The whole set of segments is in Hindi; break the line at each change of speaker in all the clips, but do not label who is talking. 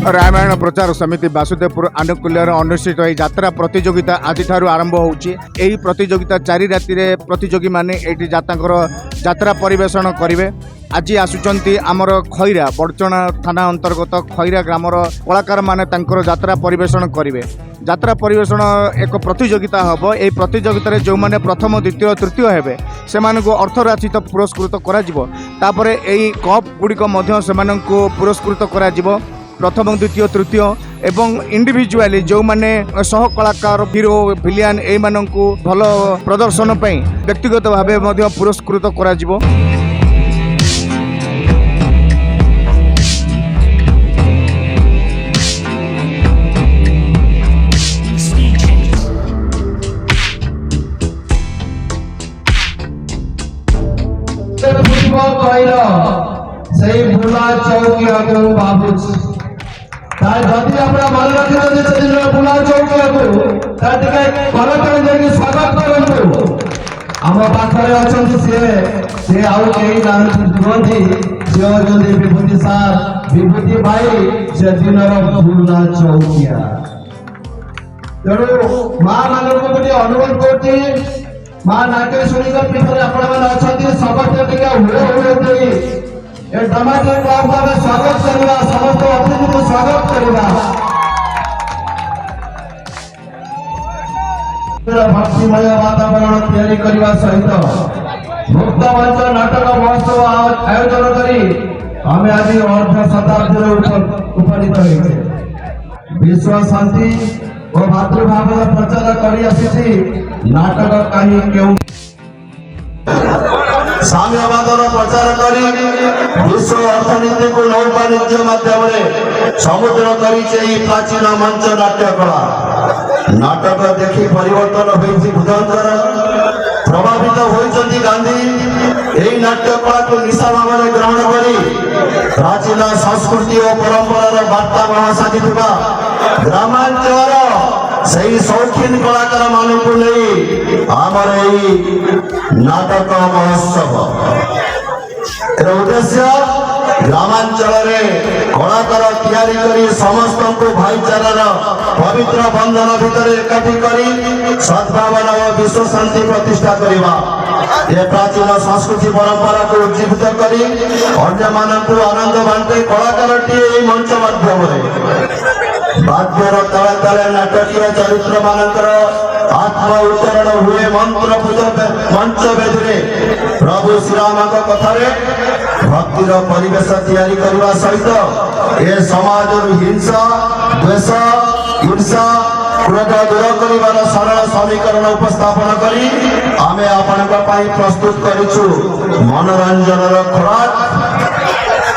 रामायण प्रचार समिति बासुदेवपुर आनुकूल्य अनुष्ठित यात्रा प्रतियोगिता आज आरंभ होउची। एही प्रतियोगिता 4 राति रे प्रतियोगी माने एठी यात्रा परिवेषण करिवे। आज आसुचंती आमर खैरा बड़चना थाना अंतर्गत खैरा ग्रामर कलाकार माने तांकर यात्रा परिवेषण करिवे। यात्रा परिवेषण एक प्रतियोगिता हम। यह प्रतियोगिता रे जो माने प्रथम द्वितीय तृतीय हेबे सेमानकु अर्थ राशि तो पुरस्कृत करा जिवो। तापरे एही कप गुड़िक मध्य सेमानकु पुरस्कृत करा जिवो। प्रथम द्वितीय तृतीय एवं इंडिविजुअली जो माने सह कलाकार हीरो विलियन ए माननकु भल प्रदर्शन पई व्यक्तिगत भावे मध्य पुरस्कृत करा जिवो।
सही बुला चौकिया को बाबूजी तार जदी अपना मन रखियो जे दिन बुला चौकिया को तार टिके घर कर देकी स्वागत करंतु। हम पाखरे अछंती से आउ केही जानथि जे जदी विभूति सार विभूति भाई से दिनर बुला चौकिया तेणु मां मानक गोटे अनुरोध करती मां नाके सुनिका पीठरे आपण मन अछंती सबते टिके हुए हुए देई ड्रामाटिक क्लब भाव स्वागत करवा समस्त अतिथि को स्वागत करवा। भक्तिमय वातावरण तैयारी करने सहित मुक्त मंच नाटक महोत्सव आयोजन करी हमें आज अर्ध शताब्दी उपनीत होइछे। विश्व शांति और मातृभाव प्रचार करी आसी नाटक कहीं क्यों साम्यवाद प्रचार करी विश्व अर्थनीति को नौ वाणिज्य माध्यम समुद्र करी प्राचीन मंच नाट्य कला नाटक देखी परिवर्तन होती बुधंकर प्रभावित होती गांधी यही नाट्य कला को निशा भाव में ग्रहण करी प्राचीन संस्कृति और परंपरार वार्ता बह साधि ग्रामांचल सही शौकीन कलाकार मानक नहीं आमर नाटक महोत्सव उद्देश्य ग्रामांचल कलाकार तैयारी करी समस्त को भाईचारार पवित्र बंधन भितर एकाठी करी सद्भावना और विश्व शांति प्रतिष्ठा करवा ये प्राचीन संस्कृति परंपरा को उज्जीवित करी अन्य मानक आनंद बांटे कलाकार टी मंच माध्यम बाद्यर तले तले नाटकीय चरित्र मानकर आत्म उच्चारण हुए मंत्र मंच वेदी प्रभु श्रीराम कथारे भक्तिर परिवेश तैयारी करने सहित ए समाज हिंसा द्वेष हिंसा क्रोध दूर कर सरल समीकरण उपस्थापन करी आमे आपण प्रस्तुत करिछु मनोरंजन खुराक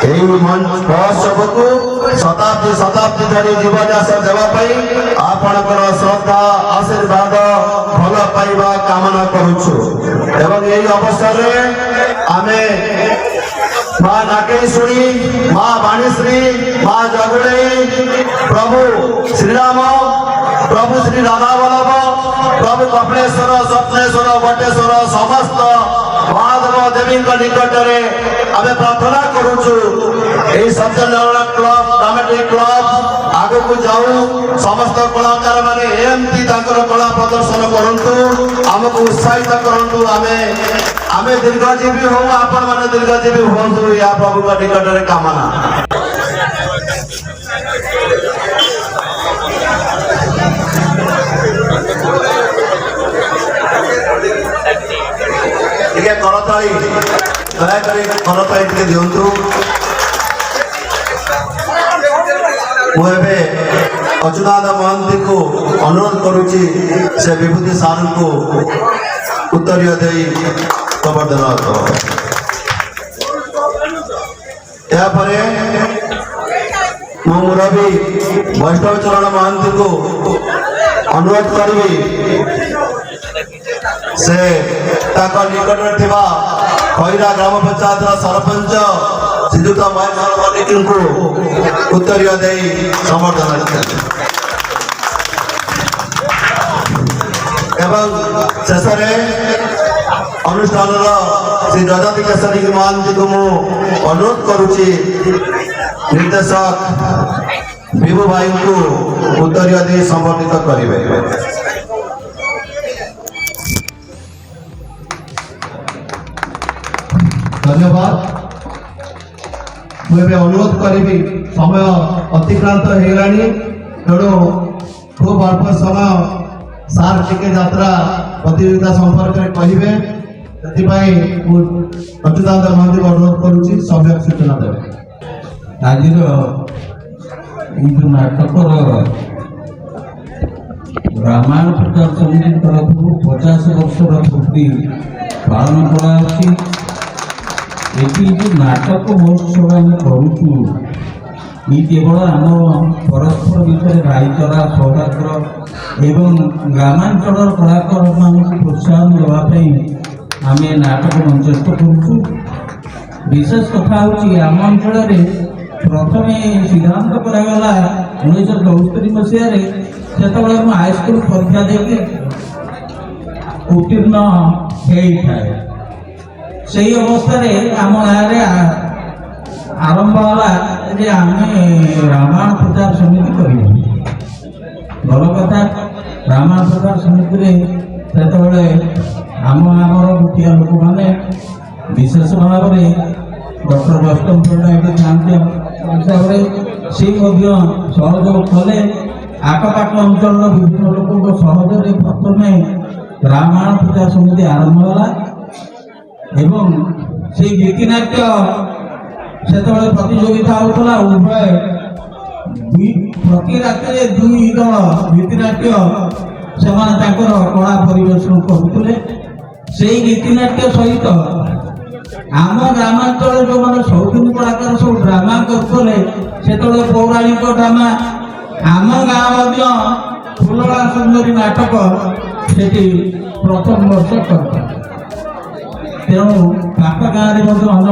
यही महोत्सव को शताब्दी शताब्दी धरी जीवनाश देवाई आपणकर श्रद्धा आशीर्वाद भल पाइबा कामना करुछु। एवं यही अवसर आमे मां नाकेश्वरी मां वाणीश्री मां जगुड़े प्रभु श्रीराम प्रभु श्री राधा वल्लभ प्रभु कपिलेश्वर स्वप्नेश्वर वटेश्वर समस्त महादेव देवी निकट में आमे प्रार्थना करुछु सत्यनारायण क्लब ड्रामेटिक क्लब आगे को जाऊ समस्त कलाकार माने एमती ताकर कला प्रदर्शन करंतु हमको उत्साहित करंतु आमे दीर्घजीवी हो आपण माने दीर्घजीवी होंतु या प्रभु का निकट रे कामना। ठीक है करताली दया करी करताली टिके दियंतु। मुझे अच्युतानंद महंती को अनुरोध करुची से विभूति सार को उत्तरीय दे प्रवर्धन मुरबी वैष्णव चरण महंती को अनुरोध करी से निकट में खैरा ग्राम पंचायत सरपंच श्रीजुत महेश को उत्तरीय दे समर्थन एवं शेष अनुष्ठान श्री जजती केशरी महांती को अनुरोध करुची निर्देशक विभु भाई को उत्तरीय दे संबोधित करेंगे। धन्यवाद। मुझे अनुरोध करी समय अतिक्रांत होगलानी तेणु खूब अल्प समय सार टिके यात्रा प्रतियोगिता संपर्क में कहे अच्युतानंद महांती अनुरोध करुच्ची सम्यक सूचना देवे।
आज नाटक रामायण प्रचार समिति तरफ 50 वर्षर पूर्ति पालन कराई। जो नाटक महोत्सव आम करुचु ये केवल आम परस्पर भितर भाईचारा सौहार्द एवं ग्रामांचल कलाकार मान प्रोत्साहन देवाई आम नाटक मंचस्थ करुचु। विशेष कथा हूँ आम अंचल प्रथम सिद्धांत करागला 1974 मसीह से हाईस्कल परीक्षा देके उत्तीर्ण होता है। से अवस्था आम गाँव आरंभ है आम रामायण प्रचार समिति कर भल कथा। रामायण प्रचार समिति से आम आमर मुखिया लोक मैंने विशेष भाव में डॉक्टर गौतम पट्टनायक था हिसाब से सहयोग कले। आखपाख अंचल विभिन्न लोक सहयोग प्रथम रामायण प्रचार समिति आरंभ है एवं से गीतिनाट्य से प्रतियोगिता होता उभय प्रति रात 2 दल गीतिनाट्य से कला परिवेशन करुले। से गीतिनाट्य सहित आम ग्रामांचल जो मैंने शौकीन कलाकार सब ड्रामा करते से पौराणिक ड्रामा आम गाँव फुलड़ा सुंदरी नाटक से प्रथम वर्ष करता। तेणु पाख गाँव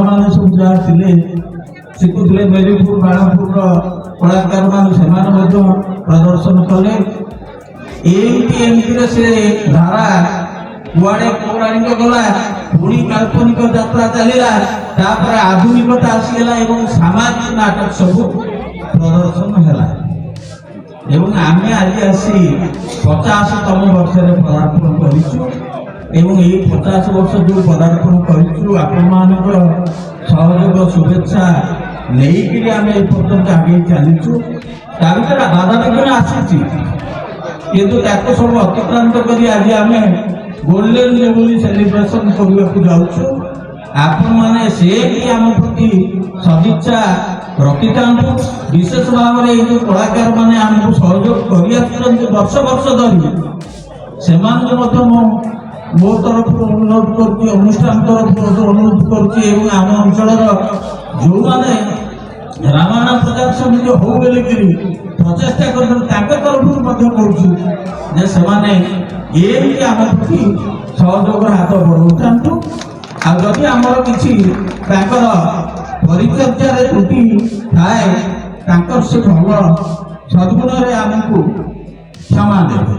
मैंने सब जहाँ थे शिखुले मेरीपुर बाणपुर कलाकार मान से प्रदर्शन कले। एमती से धारा कुआड़े पौराणिक गला पुणी काल्पनिक यात्रा चलला आधुनिकता आसीगला एवं सामाजिक नाटक सब प्रदर्शन है। आम आज आसी 50तम वर्ष पदार्पण करूँ एवं ये 50 वर्ष जो पदार्पण करूँ सहयोग शुभेच्छा नहीं आम पर्यटन आगे चलीचु। बाधा विघ्न आसी किंतु सब अतिक्रांत कर आज आम गोल्डन जुबली सेलिब्रेशन करने को जाऊँ। आपण मैंने से आम प्रति सदिच्छा रखी था। विशेष भाव में जो कलाकार मैंने आमको सहयोग कर वर्ष वर्ष धरी से मो तरफ अनुरोध कर अनुष्ठान तरफ अनुरोध कर आम अंचल जो मैंने रामायण प्रचार समिति हो बोल प्रचेषा कर तरफ से आम प्रति सहयोग हाथ बढ़ाऊ था। आदि आमर किसी परिचर्या त्रुटि थाए से भल सद्गुण आमको क्षमा देवे।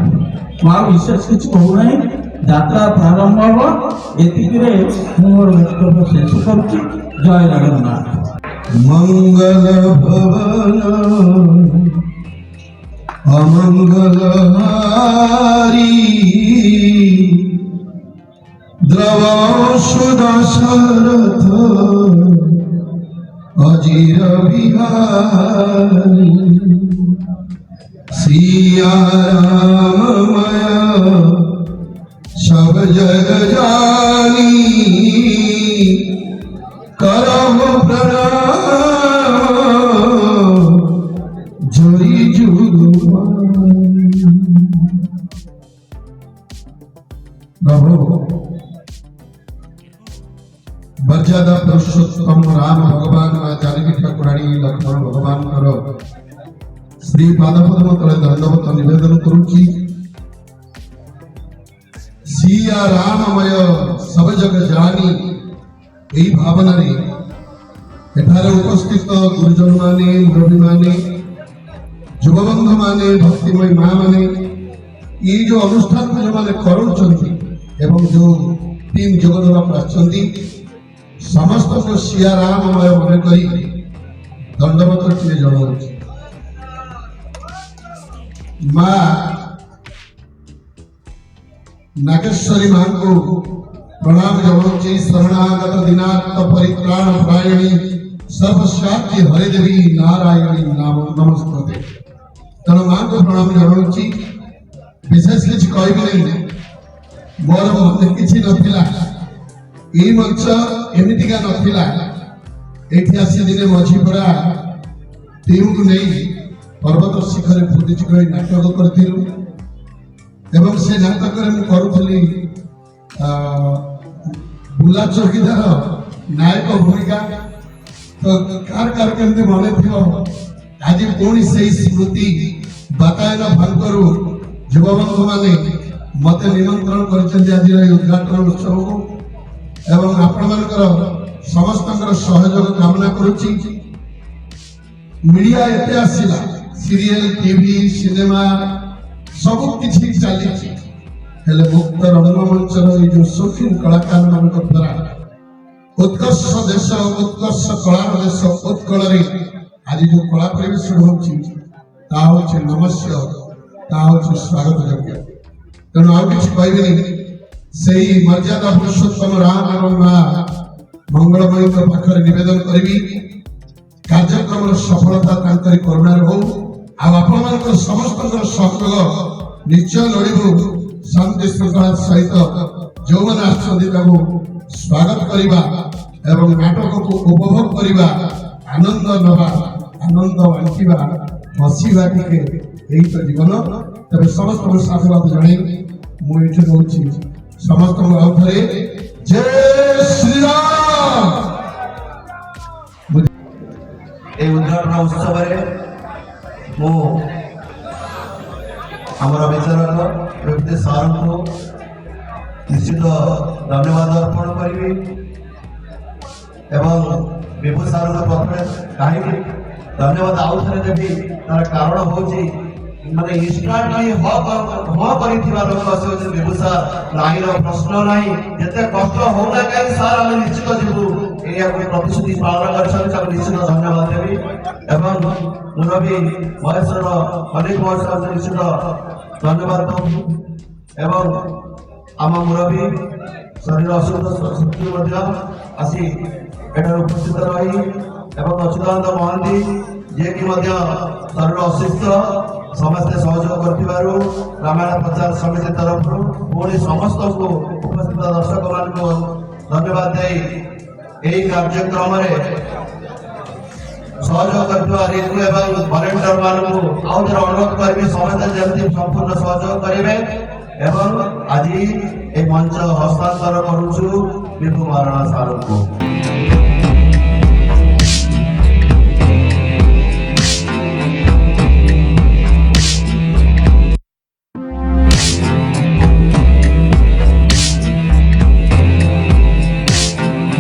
मुझे विशेष किसी कहूना यात्रा प्रारंभ हम एति मोर वक्तव्य शेष कर। जय जगन्नाथ।
मंगल भवन अमंगलहारी द्रवशु दशरथ अजीर बिहारी सिया राममय सब जग जानी करहु प्रणाम जय जुगुमान। प्रभु मर्यादा पुरुषोत्तम राम भगवान जानकी ठाकुराणी लक्ष्मण भगवान श्री पादपद्म तले दंडवत निवेदन करुची। सिया राममय सब जग जानी यही भावना एठारे उपस्थित गुरुजन माने मुरबी माने युवबंधु माने भक्तिमय माँ माने ये जो अनुष्ठान को जो मैंने करुँचंती एवं जो टीम जगदराम आछंती समस्त को सिया राममय मन करी दंडवत जनाऊँ। माँ नागेश्वरी माँ को प्रणाम जनाऊँची। शरणागत दिनाथ परित्राण प्रायणी सर्वशाक्य हरे देवी नारायणी नाम नमस्ते। तेणु माँ को प्रणाम जनाऊँची। विशेष किसी कहबी नहीं, मोर मन किसी नथिला, यही मंच एमतीका नथिला। एठी आसी दिने मझीपरा टीम को नहीं पर्वत शिखर फुटिच कही नाटक करूँ एवं से नाटक करुली बुला चौकीदार नायक भूमिका। तो कार कार केमती मन थी आज पुणी से स्मृति बातायन भांकरू युवबंधु माने मत निमंत्रण कर उद्घाटन उत्सव को एवं आपण समस्त सहयोग कामना करुच्ची। मीडिया एते आसिला, सीरियल टीवी सिनेमा सब किछि चली मुक्त रंगमंचर जो शौकीन कलाकार मान द्वारा उत्कर्ष देश उत्कर्ष कलार देश उत्कल आज जो कला परिवेशन होची नमस्य स्वागत योग्य। तेणु आउ कि कहबी से मर्यादा पुरुषोत्तम राम एवं माँ मंगलमयी पाखे निवेदन करी कार्यक्रम सफलता करुणार हो आपण समस्त सहयोग निश्चय लड़ू। शांति श्रृंखला सहित जो मैंने स्वागत करवा एवं नाटक को उपभोग करवा आनंद नवा आनंद बांटा हसवा टे यही तो जीवन। तेज समस्त साधुवाद जन मुझे रोची समस्त आउे जय श्री राम।
उद्घाटन उत्सव आमर विचारक सार को निश्चित धन्यवाद अर्पण करी विभू सार को प्रथम कहीं धन्यवाद आउ थे देवी तार कारण हूँ माने इंस्टांटली लोक विभू सार नहीं प्रश्न नहीं जिते कष्ट होना कहीं सार आम निश्चित जीवु या प्रतिश्रुति पालन कर निश्चित धन्यवाद देवी मुरबी महेश्वर अनेक महेश्वर निश्चित धन्यवाद एवं आम मुरबी शरीर असुस्थ शक्ति आसी उपस्थित रही अच्युतानंद महांती जी की शरीर असुस्थ समस्ते सहयोग कर रामायण प्रचार समिति तरफ पुणी समस्त को उपस्थित दर्शक मान को धन्यवाद दे कार्यक्रम सहयोग कर वॉलंटियर मान अनुरोध करेंगे समस्ते जमी संपूर्ण सहयोग करेंगे एवं आज ये मंच हस्तांतर करुचु विभू महाराणा सार को।